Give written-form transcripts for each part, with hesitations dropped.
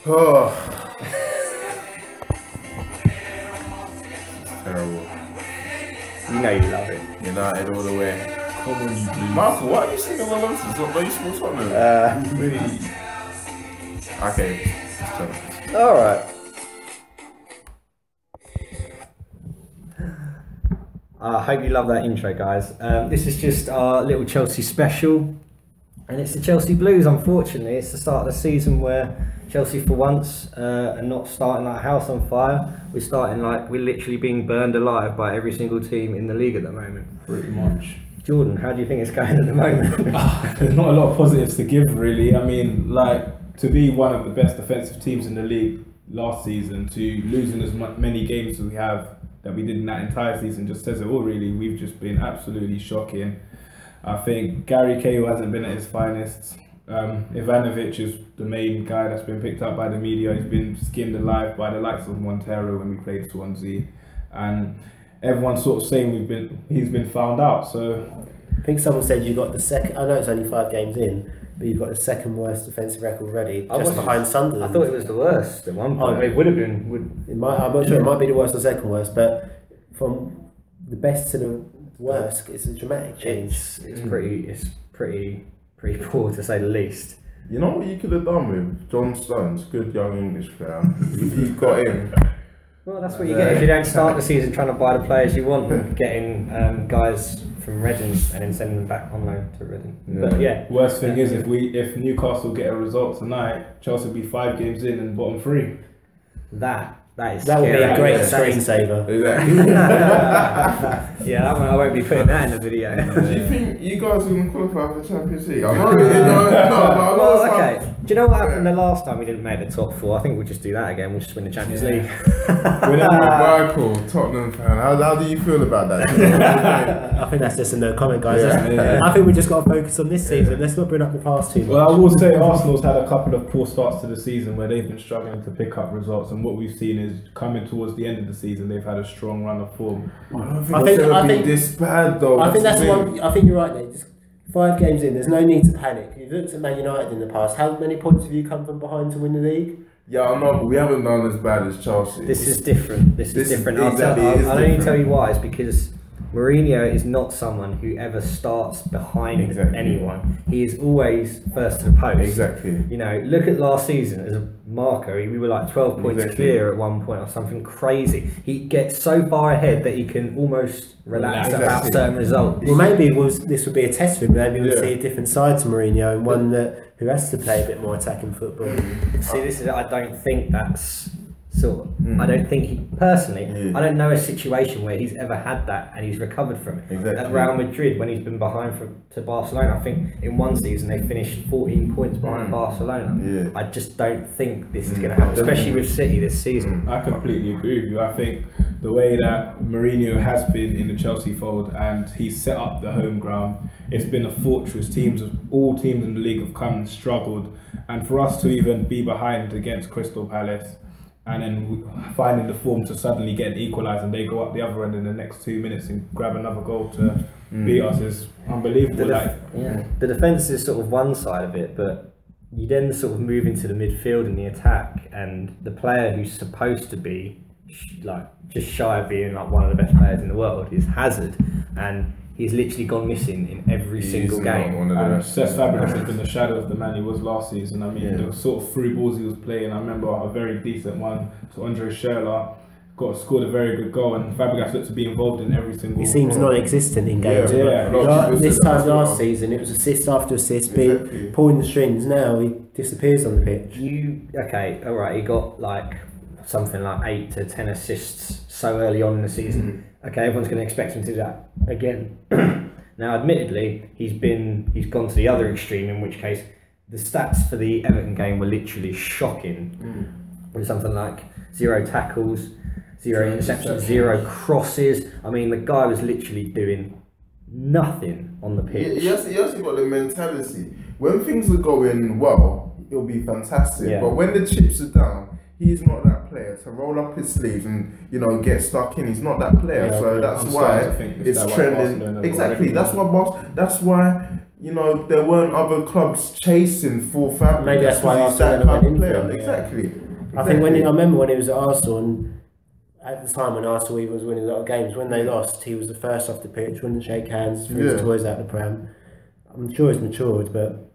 Oh, terrible. You know you love it. United all the way. Come on, you Blues. Michael, why are you singing all nonsense? Don't you support Tottenham? Really? Okay. All right. I hope you love that intro, guys. This is just our little Chelsea special, and it's the Chelsea Blues. Unfortunately, it's the start of the season where Chelsea, for once, are not starting like a house on fire. We're starting like we're literally being burned alive by every single team in the league at the moment. Pretty much. Jordan, how do you think it's going at the moment? There's not a lot of positives to give, really. I mean, like, to be one of the best defensive teams in the league last season, to losing as many games as we have that we did in that entire season, just says it all, really. We've just been absolutely shocking. I think Gary Cahill hasn't been at his finest. Ivanovic is the main guy that's been picked up by the media. He's been skinned alive by the likes of Montero when we played Swansea, and everyone's sort of saying he's been found out. So I think someone said you got the second. I know it's only 5 games in, but you've got the second worst defensive record already, just behind Sunderland. I thought it was the worst at one point. It would have been. I'm not sure. It might be the worst or second worst, but from the best to the worst, it's a dramatic change. It's pretty poor, to say the least. You know what you could have done with John Stones, good young English player. You got him. Well, that's what you get if you don't start the season trying to buy the players you want, getting guys from Reading and then sending them back on loan to Reading. Yeah. But yeah, worst thing is if Newcastle get a result tonight, Chelsea will be 5 games in and bottom 3. that is That would be scary. a great screensaver. Exactly. Yeah, that one, I won't be putting that in the video. Do you think you guys are going to qualify for the Champions League? I'm not really, no, Well, okay. Do you know what happened the last time we didn't make the top 4? I think we'll just do that again. We'll just win the Champions League. Michael, Tottenham fan, how do you feel about that? I think that's just a no comment, guys. Yeah. I think we just got to focus on this season. Let's not bring up the past too much. Well, I will say Arsenal's had a couple of poor starts to the season where they've been struggling to pick up results, and what we've seen is coming towards the end of the season, they've had a strong run of form. I think this bad though. I think that's the one. I think you're right, Nate. Just 5 games in, there's no need to panic. You've looked at Man United in the past. How many points have you come from behind to win the league? Yeah, I know, but we haven't done as bad as Chelsea. This is different. This is different. I'll only tell you why. It's because Mourinho is not someone who ever starts behind anyone. He is always first to the post. Exactly. You know, look at last season as a marker. We were like 12 points clear at one point or something crazy. He gets so far ahead that he can almost relax about certain results. Well, maybe this would be a test for him. Maybe we'll see a different side to Mourinho, and one who has to play a bit more attacking football. See, this is. I don't think that's sort of. I don't think he personally. I don't know a situation where he's ever had that and he's recovered from it. Exactly. At Real Madrid, when he's been behind to Barcelona, I think in one season they finished 14 points behind Barcelona. Yeah. I just don't think this is going to happen, especially with City this season. I completely agree with you. I think the way that Mourinho has been in the Chelsea fold and he's set up the home ground, it's been a fortress. All teams in the league have come and struggled, and for us to even be behind against Crystal Palace and then finding the form to suddenly get an equaliser and they go up the other end in the next 2 minutes and grab another goal to beat us is unbelievable. The defence is sort of one side of it, but you then sort of move into the midfield and the attack, and the player who's supposed to be like just shy of being like one of the best players in the world is Hazard, and he's literally gone missing in every single game. And Cesc Fabregas has been the shadow of the man he was last season. I mean, the sort of through balls he was playing, I remember a very decent one to Andre Schürrle, scored a very good goal, and Fabregas looked to be in every single. He seems non-existent in games. This time last season, it was assist after assist, pulling the strings. Now he disappears on the pitch. All right. He got like something like 8 to 10 assists so early on in the season. Okay, everyone's going to expect him to do that again. Now, admittedly, he's gone to the other extreme, in which case the stats for the Everton game were literally shocking. With something like 0 tackles, 0 interceptions, 0 crosses. I mean, the guy was literally doing nothing on the pitch. He hasn't got the mentality. When things are going well, it'll be fantastic. Yeah. But when the chips are down, he's not that player to roll up his sleeves and get stuck in. He's not that player, so that's why it's trending. Exactly. That's why there weren't other clubs chasing for Fabregas. Maybe that's why Arsenal went in for him. Exactly. I think I remember when he was at Arsenal, and at the time when Arsenal he was winning a lot of games, when they lost, he was the first off the pitch, wouldn't shake hands, threw his toys out the pram. I'm sure he's matured, but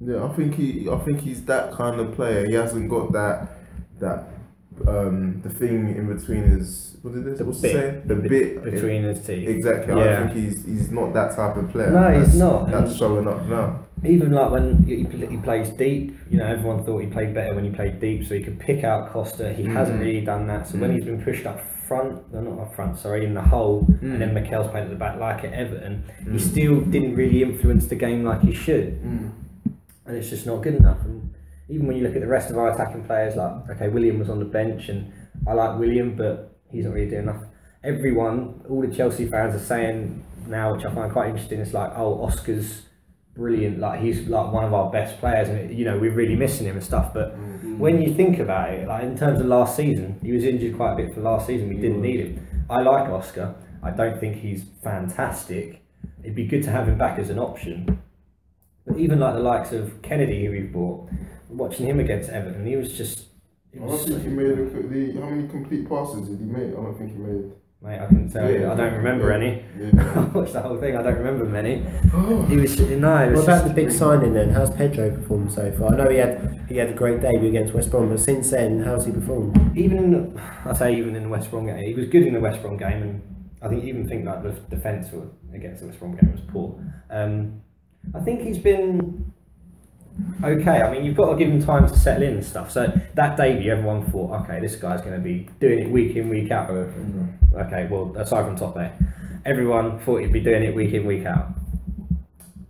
yeah, I think he's that kind of player. He hasn't got that the thing in between his the bit between his teeth. Exactly. Yeah. I think he's not that type of player. No, he's not. That's showing up now. Even like when he plays deep, everyone thought he played better when he played deep, so he could pick out Costa. He hasn't really done that. So when he's been pushed up front, not up front, sorry, in the hole, and then Mikel's played at the back like at Everton, he still didn't really influence the game like he should, and it's just not good enough. And even when you look at the rest of our attacking players, like William was on the bench, and I like William, but he's not really doing enough. All the Chelsea fans are saying now, which I find quite interesting, it's like, oh, Oscar's brilliant, like he's like one of our best players, and we're really missing him and stuff. But when you think about it, like in terms of last season, he was injured quite a bit for last season. We didn't need him. I like Oscar. I don't think he's fantastic. It'd be good to have him back as an option. But even like the likes of Kennedy, who we've bought, watching him against Everton, he was just. I don't think he made how many complete passes did he make? I don't think he made. Mate, I couldn't tell you. I don't remember any. I watched the whole thing. I don't remember many. He was What about the big signing then? How's Pedro performed so far? I know he had a great debut against West Brom, but since then, how's he performed? Even in the West Brom game, he was good in the West Brom game, and I think like the defence against the West Brom game was poor. I think he's been okay. I mean, you've got to give him time to settle in and stuff. So that debut, everyone thought, okay, this guy's going to be doing it week in, week out. Okay, well, aside from top 8, everyone thought he'd be doing it week in, week out.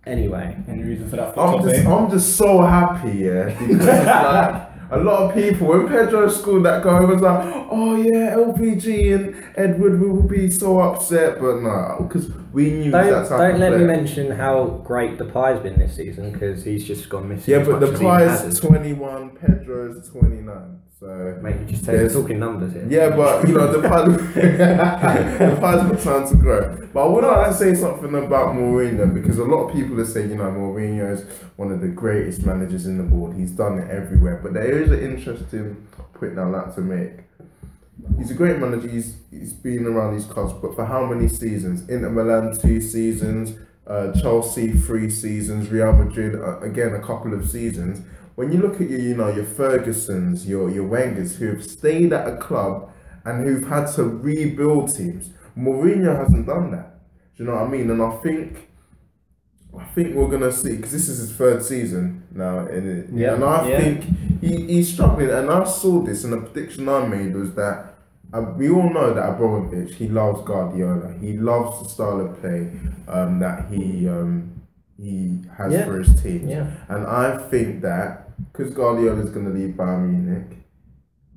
Anyway, any reason for that? I'm just so happy, because like a lot of people, when Pedro scored that goal, it was like, oh yeah, LPG and Edward will be so upset, but no, because we knew that type Don't of let player. me mention how great Depay's been this season, because he's just gone missing. Yeah, but Depay's 21, Pedro's 29. So mate, you just talking numbers here. Yeah, but Depay's got time to grow. But I would like to say something about Mourinho, because a lot of people are saying, Mourinho is one of the greatest managers in the world. He's done it everywhere. But there is an interesting point I'd like to make. He's a great manager. He's been around these clubs, but for how many seasons? Inter Milan 2 seasons, Chelsea 3 seasons, Real Madrid again a couple of seasons. When you look at your Fergusons, your Wengers, who have stayed at a club and who've had to rebuild teams, Mourinho hasn't done that. Do you know what I mean? And I think we're gonna see, because this is his 3rd season now, and I think he's struggling. And I saw this, and the prediction I made was that we all know that Abramovich, he loves Guardiola. He loves the style of play that he has for his teams. And I think that because Guardiola is going to leave Bayern Munich,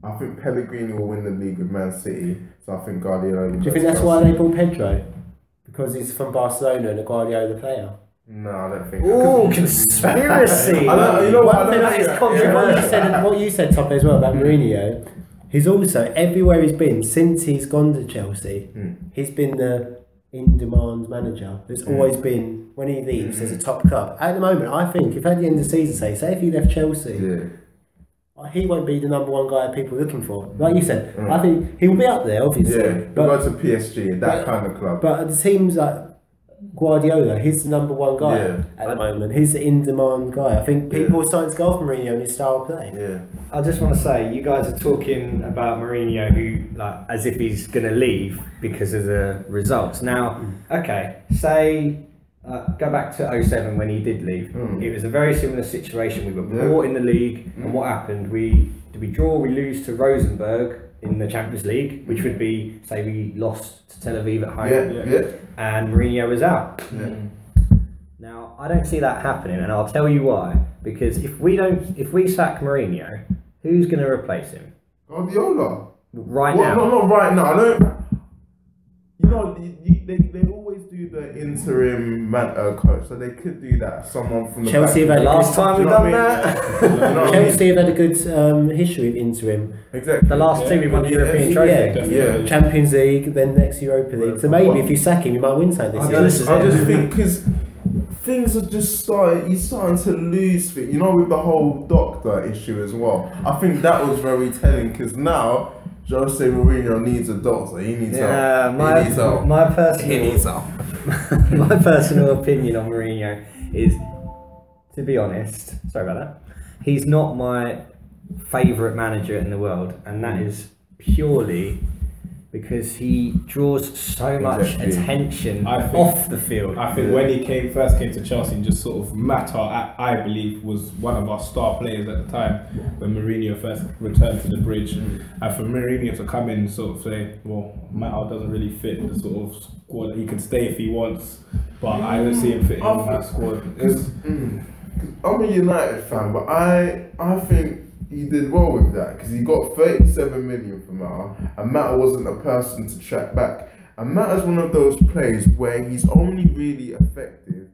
I think Pellegrini will win the league with Man City. So I think Guardiola. Do you think that's why they bought Pedro? Because he's from Barcelona and a Guardiola player? No, I don't think. Oh, conspiracy! What you said, Top, as well about Mourinho. He's also, everywhere he's been since he's gone to Chelsea, he's been the in-demand manager. There's always been, when he leaves, there's a top club. At the moment, I think, if at the end of the season, say if he left Chelsea, he won't be the number 1 guy people are looking for. Like you said, I think he will be up there, obviously. Yeah, but go to PSG, that kind of club. But the teams like Guardiola, he's the number 1 guy at the moment. He's the in-demand guy. I think people are starting to go off Mourinho and his style of play. Yeah. I just want to say, you guys are talking about Mourinho, who as if he's going to leave because of the results. Now, okay, say go back to 07 when he did leave. It was a very similar situation. We were bought in the league, and what happened? Did we draw? We lose to Rosenborg in the Champions League, which would be, say, we lost to Tel Aviv at home, and Mourinho was out. Now, I don't see that happening, and I'll tell you why. Because if we sack Mourinho, who's going to replace him? Guardiola. Now. No, not right now. I don't. They always do do the interim coach, so they could do that. Someone from the Chelsea back. have had Last time we've done that. Chelsea have had a good history of interim. Exactly. The last two we won the European Yeah. trophy. Yeah. Champions League, then next Europa League. So maybe if you sack him, you might win something this year. I just think because things are just starting. He's starting to lose things. You know, with the whole doctor issue as well. I think that was very telling because now Jose Mourinho needs a doctor. He needs help. He needs help. My personal, He needs help. my personal opinion on Mourinho is, to be honest, sorry about that, he's not my favourite manager in the world, and that is purely because he draws so much Exactly. attention I think- off the field. I think when he first came to Chelsea and just sort of Mata, I believe, was one of our star players at the time when Mourinho first returned to the bridge. And for Mourinho to come in and sort of say, well, Mata doesn't really fit the sort of squad. He can stay if he wants, but I don't see him fitting in that squad. I'm a United fan, but I think he did well with that because he got 37 million from Mata, and Mata wasn't a person to track back. And Mata's one of those players where he's only really effective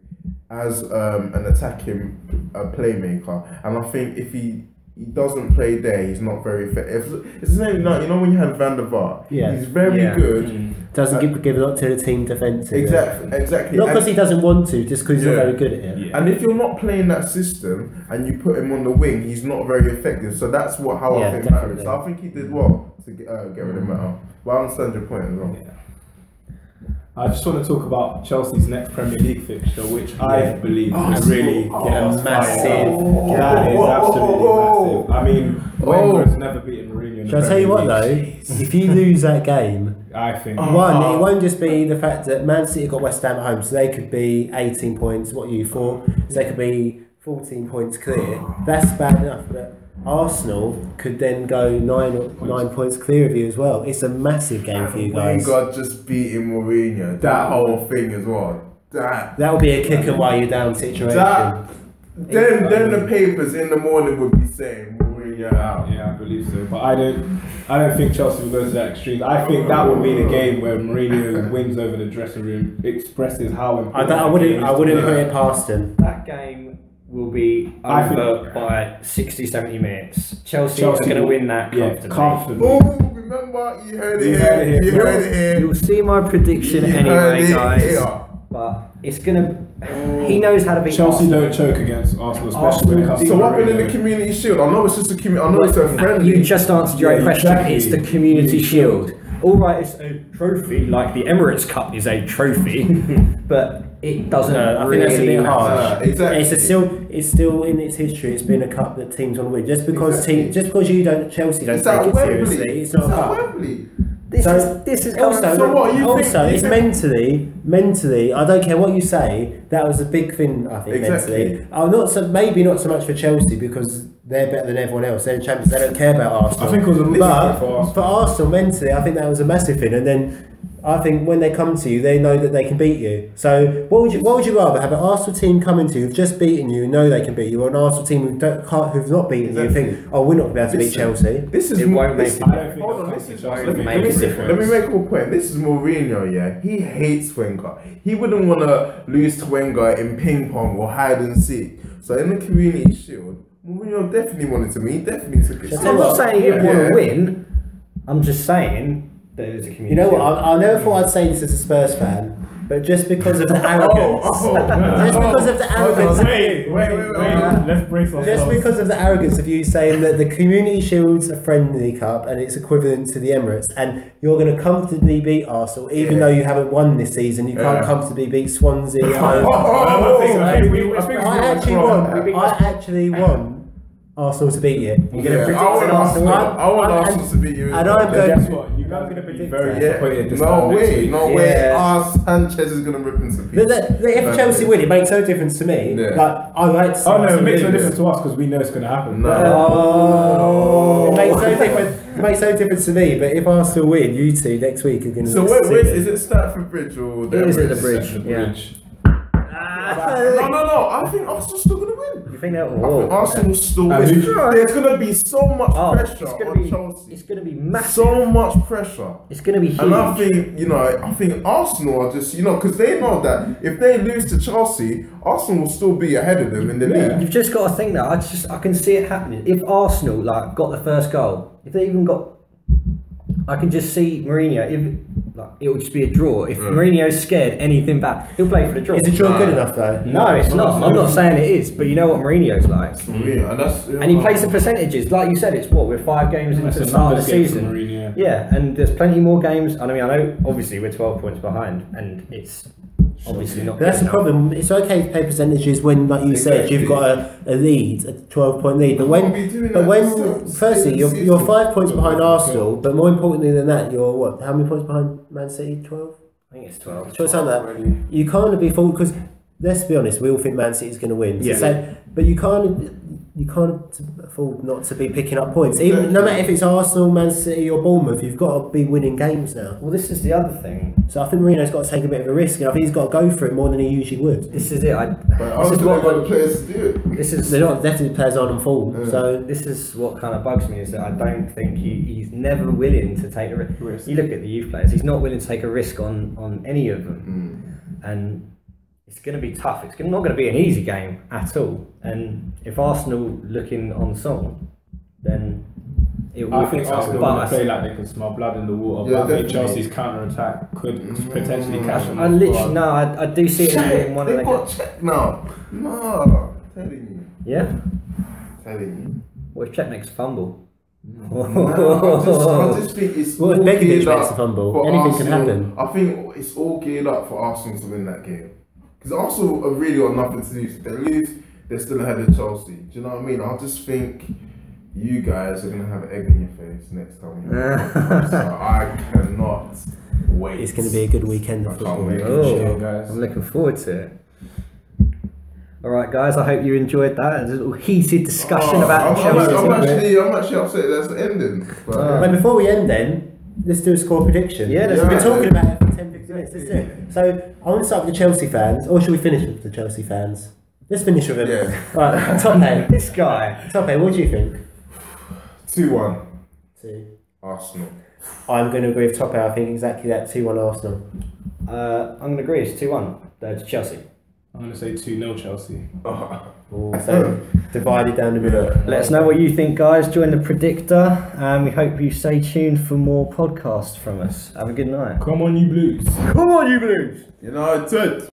as an attacking playmaker, and I think if he doesn't play there, he's not very effective. It's the same, like, you know, when you had Van der Vaart, Yeah. he's very Yeah. good. Doesn't give a lot to the team defensively. Exactly. Not And- because he doesn't want to, just because he's Yeah. not very good at it. Yeah. And if you're not playing that system and you put him on the wing, he's not very effective. So that's how Yeah, I think definitely. Mata is. So I think he did well to get rid of Mata. But I understand your point as well. I just want to talk about Chelsea's next Premier League fixture, which I believe will really get us massive fired. That is absolutely massive. I mean, Wenger's never beaten Mourinho in the Shall I tell you what Premier though? League. If you lose that game, I think one, it won't just be the fact that Man City got West Ham at home, so they could be 18 points. What are you for? So they could be 14 points clear. That's bad enough. But Arsenal could then go 9 points clear of you as well. It's a massive game for you guys. Wenger just beating Mourinho. That whole thing as well. That. That would be a kick and while you're down situation. Then the papers in the morning would be saying Mourinho out. Yeah, I believe so. But I don't think Chelsea will go to that extreme. I think that would be the game where Mourinho wins over the dressing room, expresses how important. I wouldn't put it past him. That game will be I over by 60, 70 minutes. Chelsea are Chelsea going to will- win that Yeah, comfortably. comfortably. Oh, remember, you heard it You here. heard it here. You heard it here. You'll see my prediction You heard anyway, it guys. here. But it's going to... He knows how to beat Chelsea Arsenal. don't choke against Arsenal, especially when it comes So to what happened in the Mourinho. Community Shield? I know it's just a community. I know it's a friendly. You just answered your own Yeah, question. exactly. It's the Community Shield. All right, it's a trophy, like the Emirates Cup is a trophy, but it doesn't No, I really think that's a bit harsh. matter. Exactly. It's still in its history. It's been a cup that teams want to win. Just because Chelsea don't It's take at it Wembley. seriously, it's not a at cup. Wembley. This So- is Also, So what, you also think- it's mentally. I don't care what you say. That was a big thing. I think Exactly. mentally. Maybe not so much for Chelsea because they're better than everyone else. They're champions. They don't care about Arsenal. I think it was a but mistake for Arsenal. for Arsenal mentally, I think that was a massive thing. And then I think when they come to you, they know that they can beat you. So what would you rather have an Arsenal team coming to you who've just beaten you, know they can beat you, or an Arsenal team who've not beaten you, Exactly. think, oh, we're not going to be able to beat Listen, Chelsea. This is It won't make this- a I don't think Hold on, that's this is Chelsea. won't Let make me- a difference. Let me make a point. This is Mourinho, yeah. He hates Wenger. He wouldn't want to lose to Wenger in ping pong or hide and seek. So in the Community Shield, Mourinho definitely wanted to meet. He definitely took it. I'm not saying he didn't want Yeah. to win. I'm just saying that it was a Community You know what? Shield. I never thought I'd say this as a Spurs fan, but just because of the arrogance, just because of the arrogance, Wait. Let's brace ourselves. just because of the arrogance of you saying that the Community Shield's a friendly cup and it's equivalent to the Emirates, and you're going to comfortably beat Arsenal, even though you haven't won this season, you can't Yeah. comfortably beat Swansea. at home. I actually want Arsenal to beat you. You're going to Yeah, predict I want Arsenal. Arsenal to beat you. And I'm But going. guess what? You guys are I'm going to be predict very that. disappointed this No time next way, week. no way. Yeah. Sanchez is gonna rip him to But pieces. if Chelsea win, it makes no difference to me. Yeah. Like I like to see Oh no, it Arsenal makes no lose. difference to us because we know it's going to happen. No. It makes no difference. It makes no difference to me. But if Arsenal win, you two next week are going to. So where is it? Stamford Bridge or? It is at the Emirates? Bridge. The Yeah. bridge. No. I think Arsenal's still gonna win. You think that I think will? Arsenal still. And who- There's gonna be so much pressure on Chelsea. It's gonna be massive. So much pressure. It's gonna be huge. And I think Arsenal are just, because they know that if they lose to Chelsea, Arsenal will still be ahead of them in the league. You've just got to think that I can see it happening. If Arsenal got the first goal, if they even got, I can just see Mourinho. It would just be a draw. If Mourinho's scared anything back, he'll play for the draw. Is the draw good enough though? No, it's not. I'm not saying it is, but you know what Mourinho's like. And And he plays the percentages, like you said. It's we're 5 games into the start of the season. Yeah, and there's plenty more games. I know obviously we're 12 points behind, and it's obviously not. But that's the problem. It's okay to play percentages when, like you said, you've got a lead, a 12-point lead. But when firstly you're 5 points behind Arsenal, but more importantly than that, you're what? How many points behind Man City? 12. I think it's 12. Something like that. You can't be fooled because let's be honest, we all think Man City's going to win. Yeah. So, but you can't afford not to be picking up points. Even no matter if it's Arsenal, Man City, or Bournemouth, you've got to be winning games now. Well, this is the other thing. So I think Mourinho's got to take a bit of a risk, and I think he's got to go for it more than he usually would. This is it. But Arsenal got the players to do it. This is They're not definitely players on and form. Yeah. So this is what kind of bugs me is that I don't think he's never willing to take a risk. You look at the youth players; he's not willing to take a risk on any of them, and it's going to be tough. It's not going to be an easy game at all. And if Arsenal looking on song, then it will I think be tough. Arsenal But will play like they can smell blood in the water. Yeah, But I think definitely. Chelsea's counter-attack could potentially catch them. I literally no, I do see it as being one of They the got checked now. No, telling yeah. you. What if Czech makes a fumble? I just think it's Well, all Begovic geared makes up a fumble. for Anything can Arsenal. happen. I think it's all geared up for Arsenal to win that game. Because Arsenal are really on nothing to lose. If they lose, they're still ahead of Chelsea. Do you know what I mean? I just think you guys are going to have egg in your face next time. So I cannot wait. it's going to be a good weekend of I can't football. wait. Oh, guys. I'm looking forward to it. All right, guys. I hope you enjoyed that. There's a little heated discussion about Chelsea. I'm actually upset that's the ending. But, But before we end, then let's do a score prediction. Yeah, let's we've been do it. talking about it for 10-15 minutes. Let's do it. So I want to start with the Chelsea fans, or should we finish with the Chelsea fans? Let's finish with them. Yeah. Right, top eight. This guy. Top eight. What do you think? 2-1 2. Arsenal. I'm going to agree with top eight. I think exactly that. 2-1 Arsenal. I'm going to agree. It's 2-1 to Chelsea. I'm going to say 2-0 Chelsea. So divided down the middle. Let us know what you think, guys. Join the predictor, and we hope you stay tuned for more podcasts from us. Have a good night. Come on, you Blues. Come on, you Blues. United.